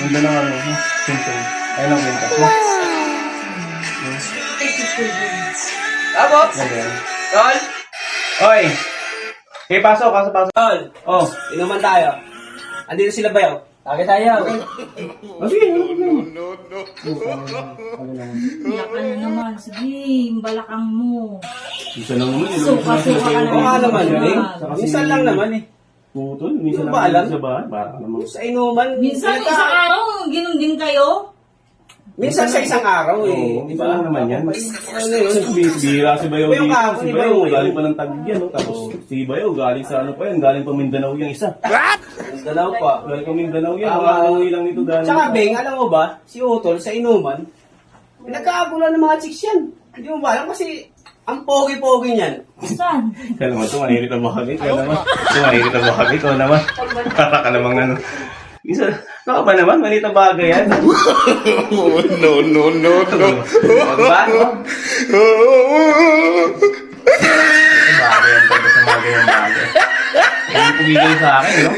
Ganda na ano, simple. Ayun ang kwenta ko. Tapos? Ganda yan. Tol? Oy! Okay, pasok. Tol? Oh. Inuman tayo. Andito sila ba yun? Tagay tayo. Oh, sige. Iyak ka na naman. Sige, balakang mo. Isa lang naman eh. Suka-suka ka Oo nga naman yun eh. Saka si- Minsan lang naman eh. Putol, minsan Yung ba alam? lang sa bahay. Baka naman. Sa inuman. Minsan, isang araw, ginom din kayo. Minsan sa isang araw eh. Oo, Di isa ba? lang naman yan. Ano yun? Bihira si Bayaw Bayaw dito. kahapon, Si di ba Bayaw, yun? galing pa ng Taguig yan. No? Tapos si Bayaw, galing sa ano pa yan. Galing pa Mindanao yung isa. Dalaw pa. Galing pa Mindanao yan. Tama. Makakauwi lang nito galing. Tsaka Beng, alam mo ba, si Utol sa inuman, nagkaabulan ng mga chicks yan. Hindi mo ba alam kasi ang pogi-pogi niyan. Saan? Kaya naman, tumanirita mo kami. Kaya naman, tumanirita mo kami. Ikaw naman. Para ka namang ano. Isa, naka ba naman? Manita bagay yan. No. Diba? Bagay yan. Pagka sa bagay yan bagay. Hindi pumigil sa akin, no?